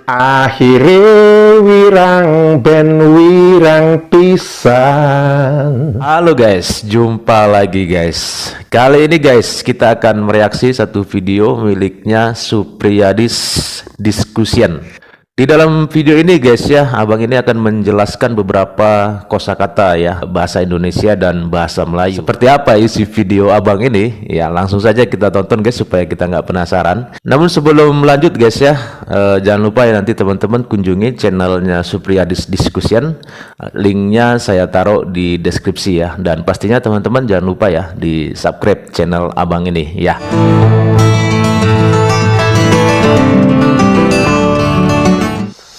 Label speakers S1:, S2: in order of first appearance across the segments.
S1: Akhire wirang ben wirang pisan.
S2: Halo guys, jumpa lagi guys. Kali ini guys kita akan mereaksi satu video miliknya Supriyadis Diskusian. Di dalam video ini guys ya, abang ini akan menjelaskan beberapa kosakata ya, bahasa Indonesia dan bahasa Melayu. Seperti apa isi video abang ini? Ya langsung saja kita tonton guys supaya kita nggak penasaran. Namun sebelum lanjut guys ya, jangan lupa ya nanti teman-teman kunjungi channelnya Supriyadis Diskusian. Linknya saya taruh di deskripsi ya. Dan pastinya teman-teman jangan lupa ya di subscribe channel abang ini ya.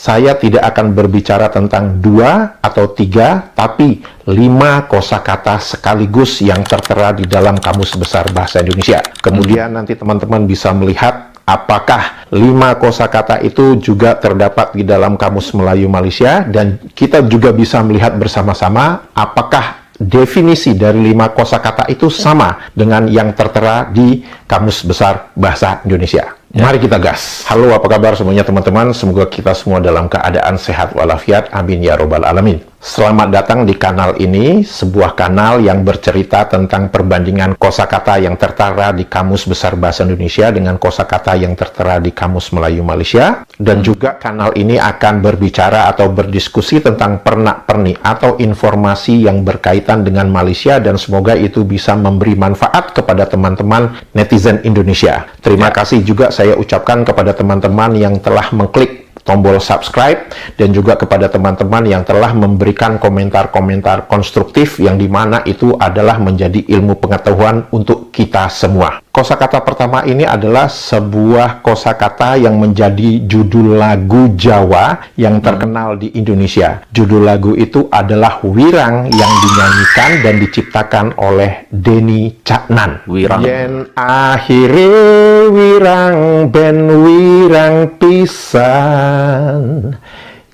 S1: Saya tidak akan berbicara tentang 2 atau 3, tapi 5 kosakata sekaligus yang tertera di dalam Kamus Besar Bahasa Indonesia. Kemudian nanti teman-teman bisa melihat apakah 5 kosakata itu juga terdapat di dalam Kamus Melayu Malaysia, dan kita juga bisa melihat bersama-sama apakah definisi dari 5 kosakata itu sama dengan yang tertera di Kamus Besar Bahasa Indonesia. Mari kita gas. Halo, apa kabar semuanya teman-teman? Semoga kita semua dalam keadaan sehat walafiat. Amin ya robbal alamin. Selamat datang di kanal ini, sebuah kanal yang bercerita tentang perbandingan kosakata yang tertera di Kamus Besar Bahasa Indonesia dengan kosakata yang tertera di Kamus Melayu Malaysia. Dan juga kanal ini akan berbicara atau berdiskusi tentang pernak-pernik atau informasi yang berkaitan dengan Malaysia, dan semoga itu bisa memberi manfaat kepada teman-teman netizen Indonesia. Terima kasih juga saya ucapkan kepada teman-teman yang telah mengklik tombol subscribe, dan juga kepada teman-teman yang telah memberikan komentar-komentar konstruktif yang dimana itu adalah menjadi ilmu pengetahuan untuk kita semua. Kosakata pertama ini adalah sebuah kosakata yang menjadi judul lagu Jawa yang terkenal di Indonesia. Judul lagu itu adalah Wirang yang dinyanyikan dan diciptakan oleh Denny Caknan.
S2: Wirang.
S1: Yen akhire wirang ben wirang pisan,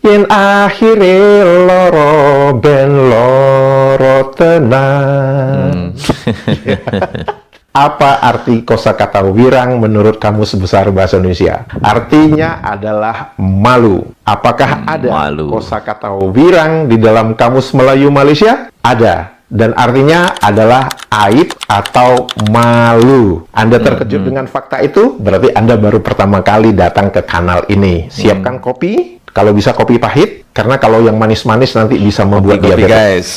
S1: yen akhire loro ben loro tenan. Apa arti kosakata wirang menurut Kamus Besar Bahasa Indonesia? Artinya adalah malu. Apakah ada kosakata wirang di dalam Kamus Melayu Malaysia? Ada. Dan artinya adalah aib atau malu. Anda terkejut dengan fakta itu? Berarti Anda baru pertama kali datang ke kanal ini. Siapkan kopi, kalau bisa kopi pahit, karena kalau yang manis-manis nanti bisa membuat diabetes.
S2: Guys,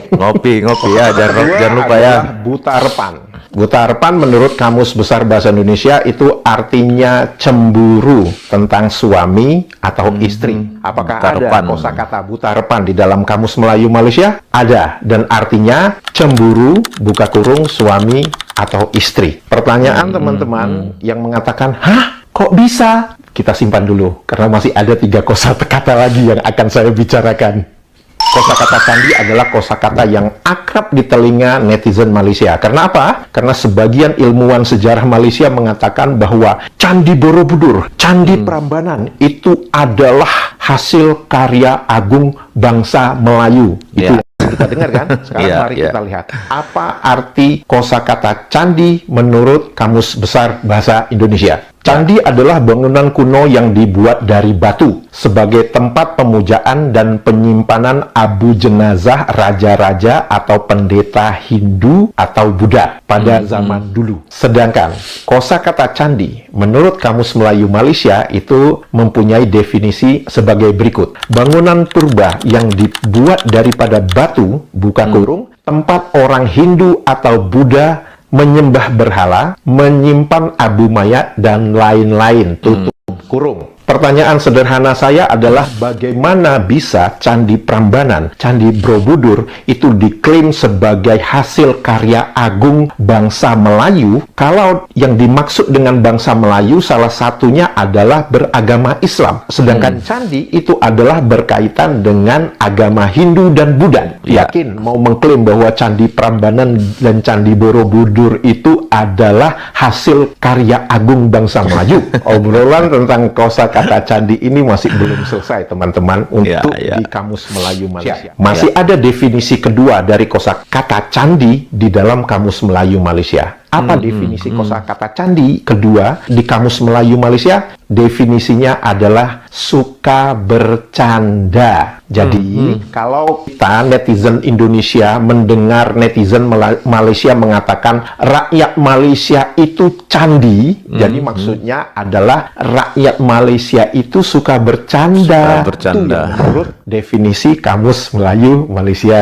S2: ngopi ya, jangan lupa ya.
S1: Butarpan. Butarpan menurut Kamus Besar Bahasa Indonesia itu artinya cemburu tentang suami atau istri. Apakah ada kosakata butarpan di dalam Kamus Melayu Malaysia? Ada, dan artinya cemburu buka kurung suami atau istri. Pertanyaan teman-teman yang mengatakan, hah? Kok bisa? Kita simpan dulu, karena masih ada 3 kosakata lagi yang akan saya bicarakan. Kosakata candi adalah kosakata yang akrab di telinga netizen Malaysia. Karena apa? Karena sebagian ilmuwan sejarah Malaysia mengatakan bahwa Candi Borobudur, Candi Prambanan itu adalah hasil karya agung bangsa Melayu. Itu kita dengar kan? Sekarang mari kita lihat. Apa arti kosakata candi menurut Kamus Besar Bahasa Indonesia? Candi adalah bangunan kuno yang dibuat dari batu sebagai tempat pemujaan dan penyimpanan abu jenazah raja-raja atau pendeta Hindu atau Buddha pada zaman dulu. Sedangkan kosakata candi menurut Kamus Melayu Malaysia itu mempunyai definisi sebagai berikut. Bangunan purba yang dibuat daripada batu, buka kurung, tempat orang Hindu atau Buddha menyembah berhala, menyimpan abu mayat, dan lain-lain, tutup kurung. Pertanyaan sederhana saya adalah bagaimana bisa Candi Prambanan, Candi Borobudur itu diklaim sebagai hasil karya agung bangsa Melayu kalau yang dimaksud dengan bangsa Melayu salah satunya adalah beragama Islam. Sedangkan candi itu adalah berkaitan dengan agama Hindu dan Buddha. Yakin mau mengklaim bahwa Candi Prambanan dan Candi Borobudur itu adalah hasil karya agung bangsa Melayu? Obrolan tentang kosakata kata candi ini masih belum selesai teman-teman untuk di Kamus Melayu Malaysia. Masih ada definisi kedua dari kosakata candi di dalam Kamus Melayu Malaysia. Apa definisi kosakata candi? Kedua, di Kamus Melayu Malaysia, definisinya adalah suka bercanda. Jadi, kalau kita netizen Indonesia mendengar netizen Malaysia mengatakan rakyat Malaysia itu candi, jadi maksudnya adalah rakyat Malaysia itu suka bercanda. Itu yang menurut definisi Kamus Melayu Malaysia.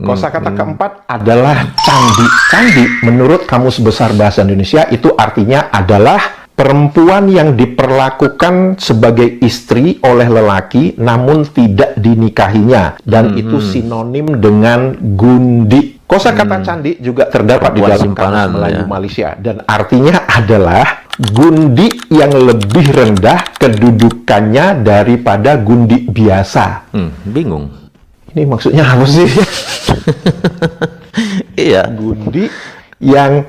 S1: Kosakata keempat adalah candi. Candi menurut Kamus Besar Bahasa Indonesia itu artinya adalah perempuan yang diperlakukan sebagai istri oleh lelaki namun tidak dinikahinya, dan itu sinonim dengan gundi. Kosakata candi juga terdapat di dalam Kamus Melayu Malaysia dan artinya adalah gundi yang lebih rendah kedudukannya daripada gundi biasa.
S2: Bingung.
S1: Ini maksudnya apa sih?
S2: Iya.
S1: Gundi yang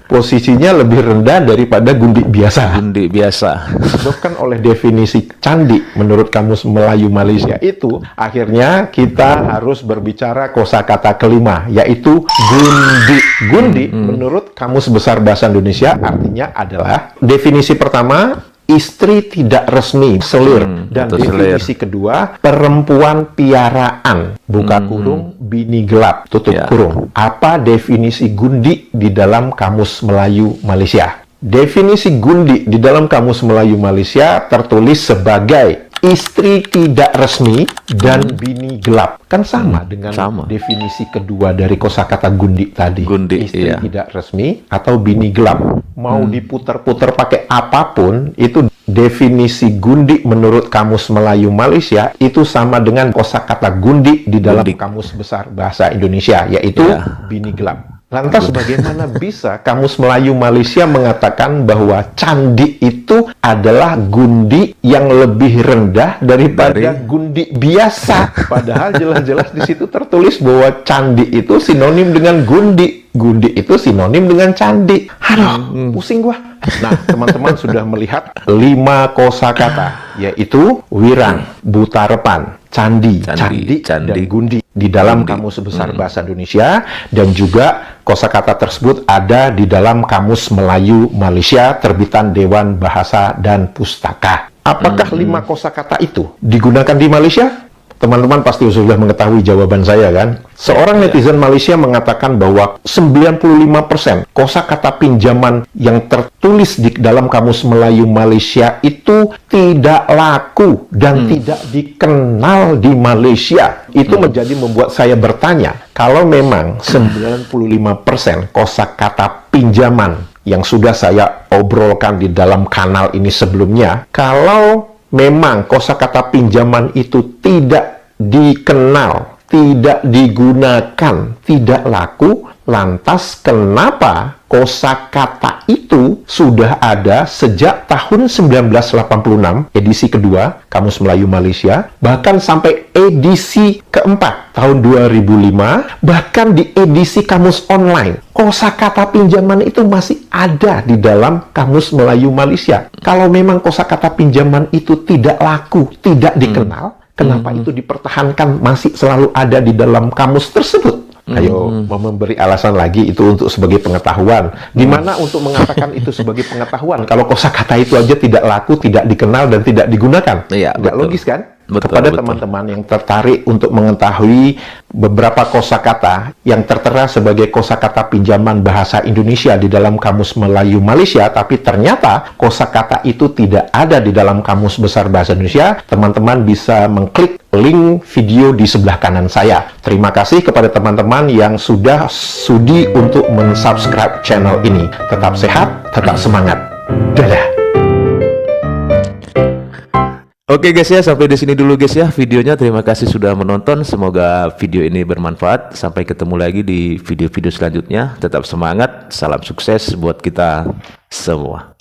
S1: posisinya lebih rendah daripada gundi biasa.
S2: Gundi biasa.
S1: Disebabkan oleh definisi candi menurut Kamus Melayu Malaysia itu, akhirnya kita harus berbicara kosakata kelima, yaitu gundi. Gundi menurut Kamus Besar Bahasa Indonesia artinya adalah definisi pertama, istri tidak resmi, selir. Dan definisi kedua, perempuan piaraan, buka kurung, bini gelap, tutup kurung. Apa definisi gundi di dalam Kamus Melayu Malaysia? Definisi gundi di dalam Kamus Melayu Malaysia tertulis sebagai istri tidak resmi dan bini gelap. Kan sama dengan definisi kedua dari kosakata gundi tadi.
S2: Gundi,
S1: istri tidak resmi atau bini gelap. Mau diputar-putar pakai apapun, itu definisi gundi menurut Kamus Melayu Malaysia itu sama dengan kosakata gundi di dalam Kamus Besar Bahasa Indonesia, yaitu bini gelap. Lantas bagaimana bisa Kamus Melayu Malaysia mengatakan bahwa candi itu adalah gundi yang lebih rendah daripada gundi biasa? Padahal jelas-jelas di situ tertulis bahwa candi itu sinonim dengan gundi. Gundi itu sinonim dengan candi. Aduh, pusing gua. Nah, teman-teman sudah melihat 5 kosakata, yaitu wirang, butarepan, candi, dan gundi di dalam Kamus Besar Bahasa Indonesia, dan juga kosakata tersebut ada di dalam Kamus Melayu Malaysia terbitan Dewan Bahasa dan Pustaka. Apakah 5 kosakata itu digunakan di Malaysia? Teman-teman pasti sudah mengetahui jawaban saya kan? Seorang netizen Malaysia mengatakan bahwa 95% kosakata pinjaman yang tertulis di dalam Kamus Melayu Malaysia itu tidak laku dan tidak dikenal di Malaysia. Itu menjadi membuat saya bertanya, kalau memang 95% kosakata pinjaman yang sudah saya obrolkan di dalam kanal ini sebelumnya, kalau memang kosakata pinjaman itu tidak dikenal, tidak digunakan, tidak laku, lantas kenapa kosakata itu sudah ada sejak tahun 1986, edisi kedua Kamus Melayu Malaysia, bahkan sampai edisi keempat tahun 2005, bahkan di edisi Kamus Online, kosakata pinjaman itu masih ada di dalam Kamus Melayu Malaysia. Kalau memang kosakata pinjaman itu tidak laku, tidak dikenal, kenapa itu dipertahankan masih selalu ada di dalam kamus tersebut? Ayo, memberi alasan lagi itu untuk sebagai pengetahuan. Gimana untuk mengatakan itu sebagai pengetahuan kalau kosakata itu aja tidak laku, tidak dikenal, dan tidak digunakan? Nggak logis kan? Kepada teman-teman yang tertarik untuk mengetahui beberapa kosakata yang tertera sebagai kosakata pinjaman bahasa Indonesia di dalam Kamus Melayu Malaysia, tapi ternyata kosakata itu tidak ada di dalam Kamus Besar Bahasa Indonesia, teman-teman bisa mengklik link video di sebelah kanan saya. Terima kasih kepada teman-teman yang sudah sudi untuk mensubscribe channel ini. Tetap sehat, tetap semangat. Dadah.
S2: Oke guys ya, sampai di sini dulu guys ya videonya. Terima kasih sudah menonton. Semoga video ini bermanfaat. Sampai ketemu lagi di video-video selanjutnya. Tetap semangat. Salam sukses buat kita semua.